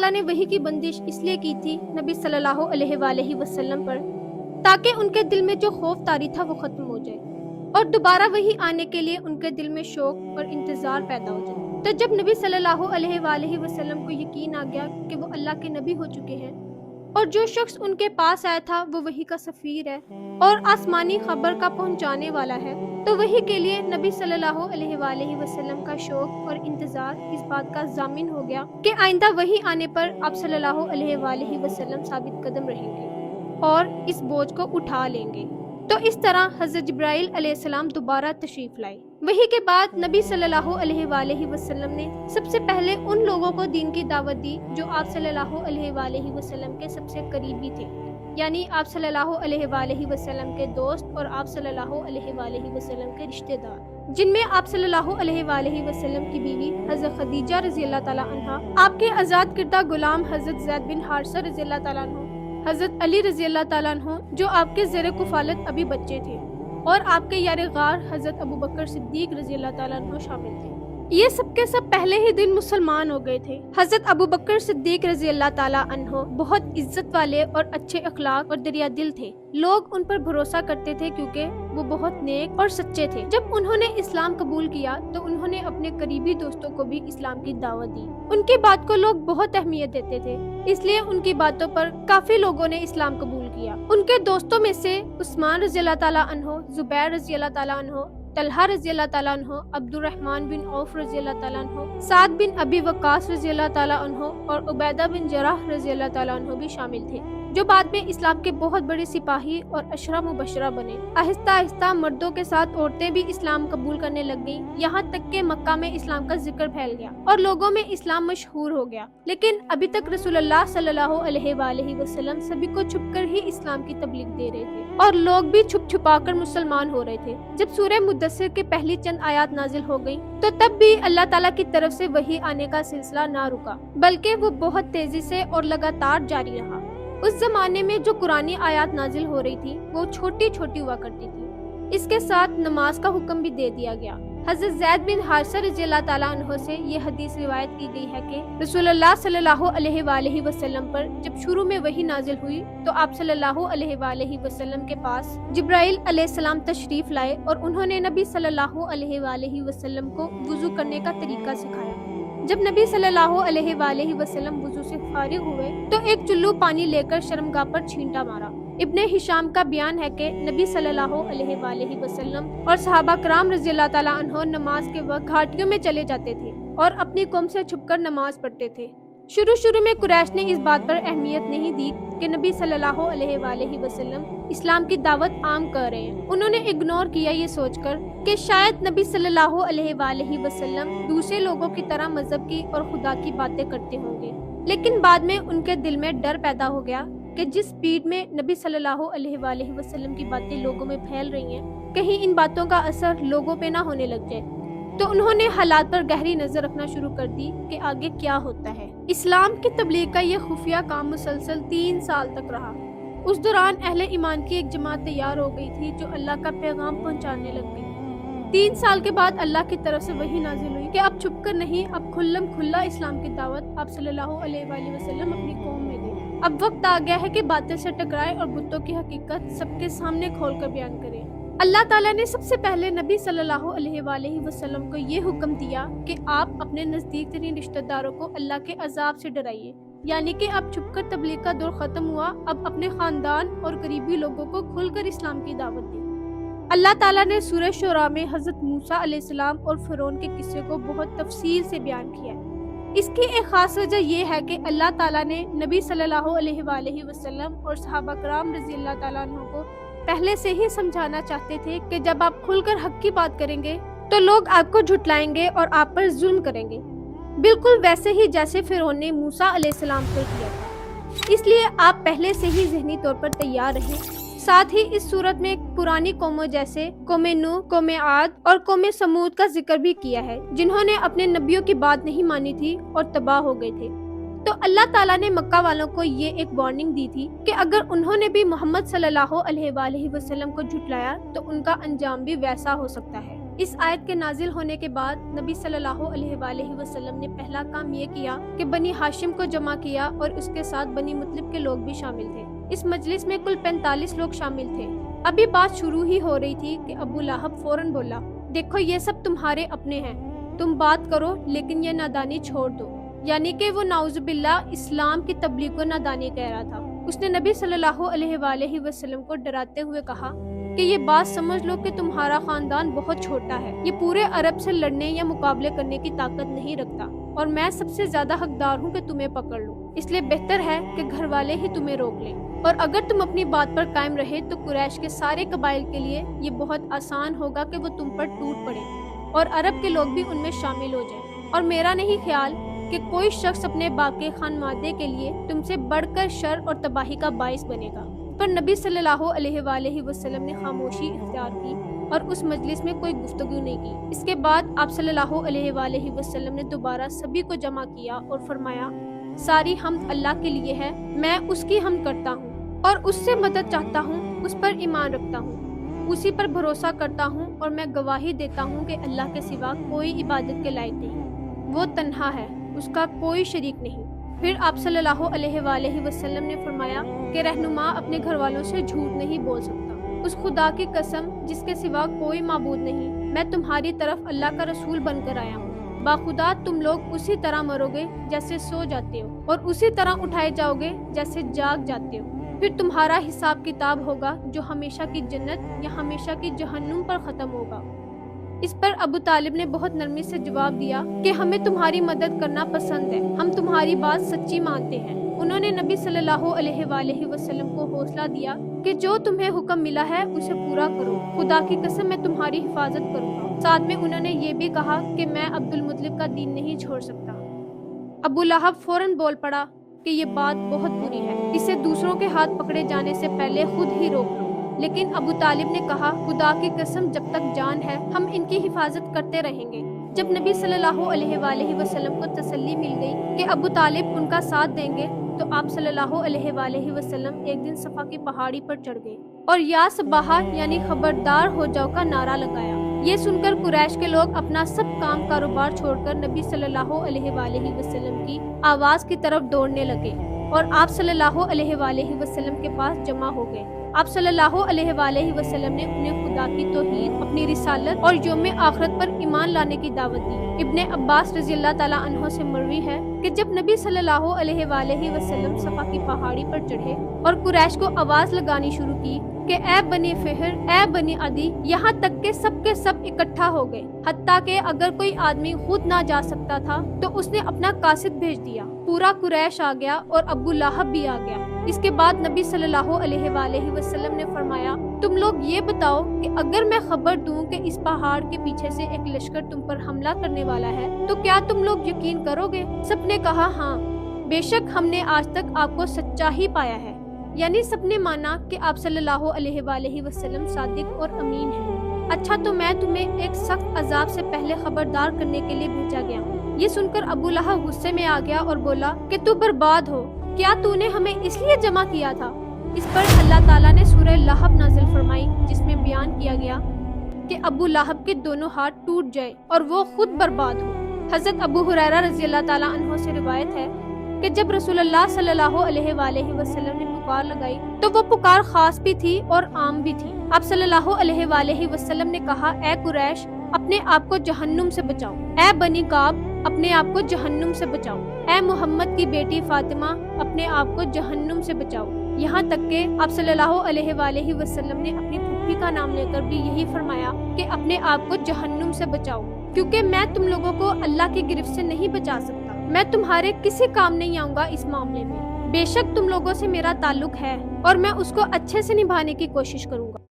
ताला ने वही की बंदिश इसलिए की थी नबी सल्लल्लाहु अलैहि वसल्लम पर ताकि उनके दिल में जो खौफ तारी था वो खत्म हो जाए और दोबारा वही आने के लिए उनके दिल में शौक और इंतजार पैदा हो जाए। तो जब नबी सल्लल्लाहु अलैहि वसल्लम को यकीन आ गया कि वो अल्लाह के नबी हो चुके हैं और जो शख्स उनके पास आया था वो वही का सफीर है और आसमानी खबर का पहुंचाने वाला है, तो वही के लिए नबी सल्लल्लाहु अलैहि वसल्लम का शौक और इंतजार इस बात का जामिन हो गया कि आइंदा वही आने पर आप सल्लल्लाहु अलैहि वसल्लम साबित कदम रहेंगे और इस बोझ को उठा लेंगे। तो इस तरह हज़रत जिब्राइल अलैहिस्सलाम दोबारा तशरीफ लाए। वही के बाद नबी सल्लल्लाहु अलैहि वसल्लम ने सबसे पहले उन लोगों को दीन की दावत दी जो आप सल्लल्लाहु अलैहि वसल्लम के सबसे करीबी थे, यानी आप सल्लल्लाहु अलैहि वसल्लम के दोस्त और आप सल्लल्लाहु अलैहि वसल्लम के रिश्तेदार, जिनमें आप सल्लल्लाहु अलैहि वसल्लम की बीवी हज़रत खदीजा रज़ियल्लाहु ताला अन्हा, आपके आज़ाद किरदा गुलाम हज़रत ज़ैद बिन हारिसा रज़ियल्लाहु ताला अन्हु, हज़रत अली रज़ियल्लाहु ताला अन्हु जो आपके ज़ेरे कुफालत अभी बच्चे थे, और आपके यार गार हज़रत अबू बकर सिद्दीक रज़ियल्लाहु ताला अन्हु शामिल थे। ये सब के सब पहले ही दिन मुसलमान हो गए थे। हज़रत अबू बकर सिद्दीक रज़ियल्लाहु ताला अन्हु बहुत इज्जत वाले और अच्छे अखलाक और दरिया दिल थे। लोग उन पर भरोसा करते थे क्योंकि वो बहुत नेक और सच्चे थे। जब उन्होंने इस्लाम कबूल किया तो उन्होंने अपने करीबी दोस्तों को भी इस्लाम की दावत दी। उनकी बात को लोग बहुत अहमियत देते थे, इसलिए उनकी बातों पर काफी लोगों ने इस्लाम कबूल किया। उनके दोस्तों में से उस्मान रज़ियल्लाहु ताला अन्हु, जुबैर रज़ियल्लाहु ताला अन्हु, तलहा रज़ियल्लाहु ताला अन्हु, अब्दुर्रहमान बिन औफ रज़ियल्लाहु ताला अन्हु, साद बिन अबी वक्कास रज़ियल्लाहु ताला अन्हु और उबैदा बिन जराह रज़ियल्लाहु ताला अन्हु भी शामिल थे, जो बाद में इस्लाम के बहुत बड़े सिपाही और अशरा मुबशरा बने। आहिस्ता आहिस्ता मर्दों के साथ औरतें भी इस्लाम कबूल करने लग गईं, यहाँ तक के मक्का में इस्लाम का जिक्र फैल गया और लोगों में इस्लाम मशहूर हो गया। लेकिन अभी तक रसूलुल्लाह सल्लल्लाहु अलैहि वसल्लम सभी को छुपकर ही इस्लाम की तबलीग दे रहे थे और लोग भी छुप छुपा कर मुसलमान हो रहे थे। जब सूरह मुद्दस्सिर के पहली चंद आयात नाजिल हो गई तो तब भी अल्लाह ताला की तरफ से वही आने का सिलसिला ना रुका, बल्कि वो बहुत तेजी से और लगातार जारी रहा। उस जमाने में जो कुरानी आयात नाजिल हो रही थी वो छोटी छोटी हुआ करती थी। इसके साथ नमाज का हुक्म भी दे दिया गया। हज़रत ज़ैद बिन हारिसा रज़ियल्लाहु ताला अन्हु से ये हदीस रिवायत की गई है कि रसूलुल्लाह सल्लल्लाहु अलैहि वसल्लम पर जब शुरू में वही नाजिल हुई तो आप सल्लल्लाहु अलैहि वसल्लम के पास जिब्राइल अलैहिस्सलाम तशरीफ लाए और उन्होंने नबी सल्लल्लाहु अलैहि वसल्लम को वुज़ू करने का तरीका सिखाया। जब नबी सल्लल्लाहु अलैहि वसल्लम वुज़ू से फारिग हुए तो एक चुल्लू पानी लेकर शर्मगाह पर छींटा मारा। इब्ने हिशाम का बयान है कि नबी सल्लल्लाहु अलैहि वसल्लम और सहाबा कराम रज़ियल्लाहु ताला अन्हु नमाज के वक्त घाटियों में चले जाते थे और अपनी कौम से छुपकर नमाज पढ़ते थे। शुरू में कुरैश ने इस बात पर अहमियत नहीं दी कि नबी सल्लल्लाहु अलैहि वसल्लम इस्लाम की दावत आम कर रहे हैं। उन्होंने इग्नोर किया ये सोचकर कि शायद नबी सल्लल्लाहु अलैहि वसल्लम दूसरे लोगों की तरह मजहब की और खुदा की बातें करते होंगे। लेकिन बाद में उनके दिल में डर पैदा हो गया कि जिस स्पीड में नबी सल्लल्लाहु अलैहि वसल्लम की बातें लोगों में फैल रही हैं, कहीं इन बातों का असर लोगों पे ना होने लग जाए। तो उन्होंने हालात पर गहरी नजर रखना शुरू कर दी कि आगे क्या होता है। इस्लाम की तबलीग का ये खुफिया काम मुसलसल 3 साल तक रहा। उस दौरान अहले ईमान की एक जमात तैयार हो गई थी जो अल्लाह का पैगाम पहुंचाने लग गई। 3 साल के बाद अल्लाह की तरफ से वही नाजिल हुई कि अब छुपकर नहीं, अब खुल्लम खुल्ला इस्लाम की दावत आप सल्लल्लाहु अलैहि वसल्लम अपनी कौम में दें। अब वक्त आ गया है कि बातें से टकराए और बुतों की हकीकत सबके सामने खोलकर बयान करें। अल्लाह ताला ने सबसे पहले नबी सल्लल्लाहु अलैहि वसल्लम को ये हुक्म दिया कि आप अपने नजदीक तरीन रिश्तेदारों को अल्लाह के अजाब से डराइए, यानी कि अब छुपकर तबलीग का दौर खत्म हुआ। अब अपने खानदान और करीबी लोगों को खुलकर इस्लाम की दावत दी। अल्लाह ताला ने सूरह शुरा में हज़रत मूसा अलैहिस्सलाम और फ़िरौन के किस्से को बहुत तफसील से बयान किया है। इसकी एक खास वजह यह है कि अल्लाह ताला ने नबी सल्लल्लाहु अलैहि वसल्लम और सहाबा कराम रज़ियल्लाहु ताला अन्हुम को पहले से ही समझाना चाहते थे कि जब आप खुलकर हक की बात करेंगे तो लोग आपको झुटलाएंगे और आप पर जुल्म करेंगे, बिल्कुल वैसे ही जैसे फिरौन ने मूसा अलैहिस्सलाम पर किया था। इसलिए आप पहले से ही ज़हनी तौर पर तैयार रहें। साथ ही इस सूरत में पुरानी कौमों जैसे कौम नूह, कौम आद और कौम समूद का जिक्र भी किया है, जिन्होंने अपने नबियों की बात नहीं मानी थी और तबाह हो गए थे। तो अल्लाह ताला ने मक्का वालों को ये एक वार्निंग दी थी कि अगर उन्होंने भी मोहम्मद सल्लल्लाहु अलैहि वसल्लम को झुटलाया तो उनका अंजाम भी वैसा हो सकता है। اس آیت کے نازل ہونے کے بعد نبی صلی اللہ علیہ وآلہ وسلم نے پہلا کام یہ کیا کہ بنی ہاشم کو جمع کیا اور اس کے ساتھ بنی مطلب کے لوگ بھی شامل تھے۔ اس مجلس میں کل 45 لوگ شامل تھے۔ ابھی بات شروع ہی ہو رہی تھی کہ ابو لہب فوراً بولا، دیکھو یہ سب تمہارے اپنے ہیں، تم بات کرو لیکن یہ نادانی چھوڑ دو، یعنی کہ وہ نعوذ باللہ اسلام کی تبلیغ کو نادانی کہہ رہا تھا۔ اس نے نبی صلی اللہ علیہ وآلہ وسلم کو ڈراتے ہوئے کہا کہ یہ بات سمجھ لو کہ تمہارا خاندان بہت چھوٹا ہے، یہ پورے عرب سے لڑنے یا مقابلے کرنے کی طاقت نہیں رکھتا، اور میں سب سے زیادہ حقدار ہوں کہ تمہیں پکڑ لوں، اس لیے بہتر ہے کہ گھر والے ہی تمہیں روک لیں، اور اگر تم اپنی بات پر قائم رہے تو قریش کے سارے قبائل کے لیے یہ بہت آسان ہوگا کہ وہ تم پر ٹوٹ پڑے اور عرب کے لوگ بھی ان میں شامل ہو جائیں، اور میرا نہیں خیال کہ کوئی شخص اپنے باقی خانوادے کے لیے تم سے بڑھ کر شر اور تباہی کا باعث بنے گا۔ پر نبی صلی اللہ علیہ وآلہ وسلم نے خاموشی اختیار کی اور اس مجلس میں کوئی گفتگو نہیں کی۔ اس کے بعد آپ صلی اللہ علیہ وآلہ وسلم نے دوبارہ سبھی کو جمع کیا اور فرمایا، ساری حمد اللہ کے لیے ہے، میں اس کی حمد کرتا ہوں اور اس سے مدد چاہتا ہوں، اس پر ایمان رکھتا ہوں، اسی پر بھروسہ کرتا ہوں، اور میں گواہی دیتا ہوں کہ اللہ کے سوا کوئی عبادت کے لائق نہیں، وہ تنہا ہے، اس کا کوئی شریک نہیں۔ پھر آپ صلی اللہ علیہ وآلہ وسلم نے فرمایا کہ رہنما اپنے گھر والوں سے جھوٹ نہیں بول سکتا، اس خدا کی قسم جس کے سوا کوئی معبود نہیں، میں تمہاری طرف اللہ کا رسول بن کر آیا ہوں، باخدا تم لوگ اسی طرح مرو گے جیسے سو جاتے ہو، اور اسی طرح اٹھائے جاؤ گے جیسے جاگ جاتے ہو، پھر تمہارا حساب کتاب ہوگا جو ہمیشہ کی جنت یا ہمیشہ کی جہنم پر ختم ہوگا۔ اس پر ابو طالب نے بہت نرمی سے جواب دیا کہ ہمیں تمہاری مدد کرنا پسند ہے، ہم تمہاری بات سچی مانتے ہیں۔ انہوں نے نبی صلی اللہ علیہ وآلہ وسلم کو حوصلہ دیا کہ جو تمہیں حکم ملا ہے اسے پورا کرو، خدا کی قسم میں تمہاری حفاظت کروں گا۔ ساتھ میں انہوں نے یہ بھی کہا کہ میں عبد المطلب کا دین نہیں چھوڑ سکتا۔ ابو لہب فوراً بول پڑا کہ یہ بات بہت بری ہے، اسے دوسروں کے ہاتھ پکڑے جانے سے پہلے خود ہی روک لو۔ لیکن ابو طالب نے کہا، خدا کی قسم جب تک جان ہے ہم ان کی حفاظت کرتے رہیں گے۔ جب نبی صلی اللہ علیہ وآلہ وسلم کو تسلی مل گئی کہ ابو طالب ان کا ساتھ دیں گے تو آپ صلی اللہ علیہ وآلہ وسلم ایک دن صفا کی پہاڑی پر چڑھ گئے اور یا صباحا یعنی خبردار ہو جاؤ کا نعرہ لگایا۔ یہ سن کر قریش کے لوگ اپنا سب کام کاروبار چھوڑ کر نبی صلی اللہ علیہ وآلہ وسلم کی آواز کی طرف دوڑنے لگے اور آپ صلی اللہ علیہ وآلہ وسلم کے پاس جمع ہو گئے۔ آپ صلی اللہ علیہ وآلہ وسلم نے انہیں خدا کی توحید، اپنی رسالت اور یوم آخرت پر ایمان لانے کی دعوت دی۔ ابن عباس رضی اللہ تعالیٰ عنہ سے مروی ہے کہ جب نبی صلی اللہ علیہ وآلہ وسلم صفا کی پہاڑی پر چڑھے اور قریش کو آواز لگانی شروع کی کہ اے بنی فہر، اے بنی عدی، یہاں تک کہ سب اکٹھا ہو گئے، حتیٰ کہ اگر کوئی آدمی خود نہ جا سکتا تھا تو اس نے اپنا قاصد بھیج دیا۔ پورا قریش آ گیا اور ابو لہب بھی آ گیا۔ اس کے بعد نبی صلی اللہ علیہ وآلہ وسلم نے فرمایا، تم لوگ یہ بتاؤ کہ اگر میں خبر دوں کہ اس پہاڑ کے پیچھے سے ایک لشکر تم پر حملہ کرنے والا ہے تو کیا تم لوگ یقین کرو گے؟ سب نے کہا ہاں، بے شک ہم نے آج تک آپ کو سچا ہی پایا ہے۔ یعنی سب نے مانا کہ آپ صلی اللہ علیہ وآلہ وسلم صادق اور امین ہیں۔ اچھا تو میں تمہیں ایک سخت عذاب سے پہلے خبردار کرنے کے لیے بھیجا گیا ہوں۔ یہ سن کر ابو لہب غصے میں آ گیا اور بولا کہ تو برباد ہو، کیا تو نے ہمیں اس لیے جمع کیا تھا؟ اس پر اللہ تعالیٰ نے سورہ لہب نازل فرمائی جس میں بیان کیا گیا کہ ابو لہب کے دونوں ہاتھ ٹوٹ جائیں اور وہ خود برباد ہو۔ حضرت ابو ہریرہ رضی اللہ تعالیٰ عنہ سے روایت ہے کہ جب رسول اللہ صلی اللہ علیہ وآلہ وسلم نے پکار لگائی تو وہ پکار خاص بھی تھی اور عام بھی تھی۔ آپ صلی اللہ علیہ وآلہ وسلم نے کہا، اے قریش، اپنے آپ کو جہنم سے بچاؤ، اے بنی کعب، اپنے آپ کو جہنم سے بچاؤ، اے محمد کی بیٹی فاطمہ، اپنے آپ کو جہنم سے بچاؤ۔ یہاں تک کہ آپ صلی اللہ علیہ وآلہ وسلم نے اپنی پھوپھی کا نام لے کر بھی یہی فرمایا کہ اپنے آپ کو جہنم سے بچاؤ، کیونکہ میں تم لوگوں کو اللہ کی گرفت سے نہیں بچا سکتا، میں تمہارے کسی کام نہیں آؤں گا اس معاملے میں۔ بے شک تم لوگوں سے میرا تعلق ہے اور میں اس کو اچھے سے نبھانے کی کوشش کروں گا۔